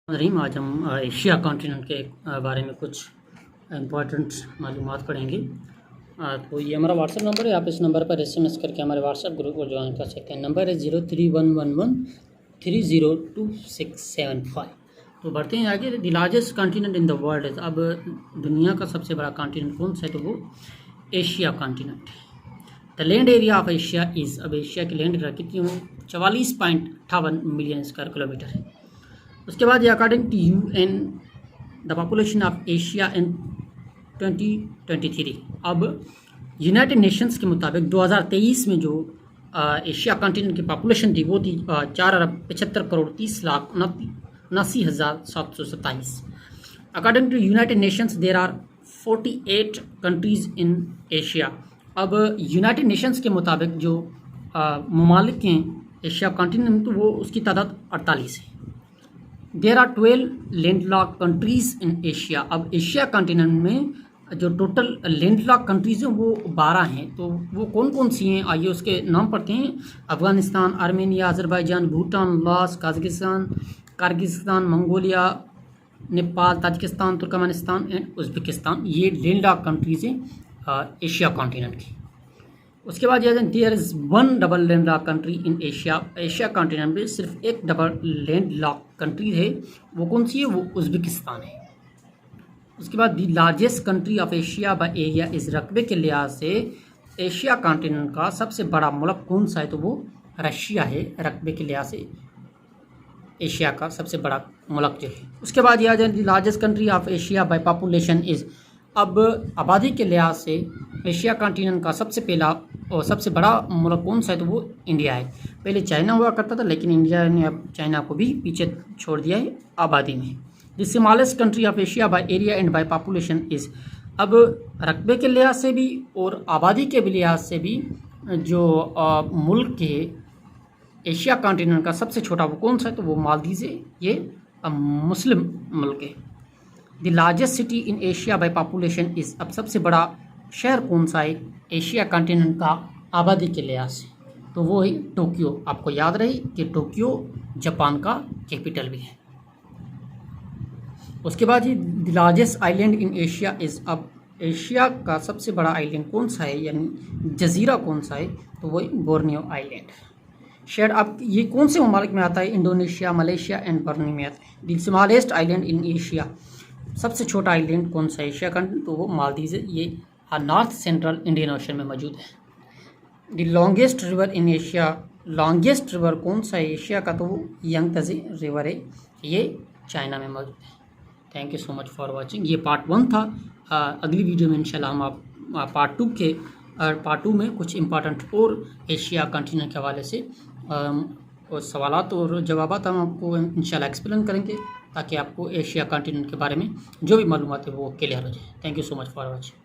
रहीम आज हम Asia continent के बारे में कुछ इम्पोर्टेंट मालूमात पढ़ेंगे। तो ये हमारा व्हाट्सएप नंबर है, आप इस नंबर पर SMS करके हमारे व्हाट्सएप ग्रुप को ज्वाइन कर सकते हैं। नंबर है 0311130265। तो बढ़ते हैं आगे। The largest continent in the world है। अब दुनिया का सबसे बड़ा कॉन्टिनेंट कौन सा है, तो वो एशिया कॉन्टिनेंट है। The land area of Asia is, अब एशिया की लैंड एरिया कितनी हो, 44.58 मिलियन स्क्वायर किलोमीटर है। उसके बाद ये according to UN the population of Asia in 2023, अब यूनाइटेड नेशंस के मुताबिक 2023 में जो एशिया कॉन्टिनेंट की पॉपुलेशन थी वो थी 4,75,30,79,727। According to United Nations there are 48 countries in Asia. अब यूनाइटेड नेशंस के मुताबिक जो ममालिक हैं एशिया कॉन्टिनेंट, तो वो उसकी तादाद 48 है। There are 12 landlocked countries in Asia. अब एशिया कॉन्टिनेंट में जो टोटल लैंडलॉक कंट्रीज़ हैं वो 12 हैं। तो वो कौन कौन सी हैं, आइए उसके नाम पढ़ते हैं। Afghanistan, Armenia, Azerbaijan, Bhutan, Laos, Kazakhstan, Kyrgyzstan, Mongolia, Nepal, Tajikistan, Turkmenistan and Uzbekistan. ये लैंडलॉक कंट्रीज़ हैं एशिया कॉन्टिनेंट की। उसके बाद यह there is one double land lock country in Asia. Asia continent में सिर्फ एक डबल लैंड लॉक कंट्री है, वो कौन सी है, वो उज़्बेकिस्तान है। उसके बाद दी largest country of Asia by area इस, रकबे के लिहाज से एशिया कॉन्टिनेंट का सबसे बड़ा मुल्क कौन सा है, तो वो रशिया है। रकबे के लिहाज से एशिया का सबसे बड़ा मुल्क जो है। उसके बाद यह दी largest country of Asia by population is, अब आबादी के लिहाज से एशिया कॉन्टिनेंट का सबसे पहला और सबसे बड़ा मुल्क कौन सा है, तो वो इंडिया है। पहले चाइना हुआ करता था, लेकिन इंडिया ने अब चाइना को भी पीछे छोड़ दिया है आबादी में। The smallest country of Asia by area and by population is, अब रकबे के लिहाज से भी और आबादी के भी लिहाज से भी जो मुल्क के एशिया कॉन्टिनेंट का सबसे छोटा वो कौन सा है, तो वो मालदीव है। ये मुस्लिम मुल्क है। The largest city in Asia by population is, अब सबसे बड़ा शहर कौन सा है एशिया कॉन्टिनेंट का आबादी के लिहाज से, तो वो है टोक्यो। आपको याद रहे कि टोक्यो जापान का कैपिटल भी है। उसके बाद ये the largest island in Asia is, अब एशिया का सबसे बड़ा आइलैंड कौन सा है, यानी जजीरा कौन सा है, तो वो बोर्नियो आइलैंड। शेयर अब ये कौन से ममालिक में आता है, इंडोनेशिया, मलेशिया एंड बर्नी में आता है। The smallest island in Asia, सबसे छोटा आइलैंड कौन सा है एशिया कॉन्टिनेंट, तो वो मालदीव है। ये नॉर्थ सेंट्रल इंडियन ओशन में मौजूद है। The longest river in Asia, longest river कौन सा है एशिया का, तो वो यांगत्से रिवर है। ये चाइना में मौजूद है। Thank you so much for watching. ये पार्ट 1 था। अगली वीडियो में इंशाल्लाह हम आप पार्ट 2 में कुछ इंपॉर्टेंट और एशिया कॉन्टिनेंट के हवाले से और सवालात और जवाबात हम आपको इंशाल्लाह एक्सप्लेन करेंगे, ताकि आपको एशिया कॉन्टिनेंट के बारे में जो भी मालूमात है वो क्लियर हो जाए। Thank you so much for watching.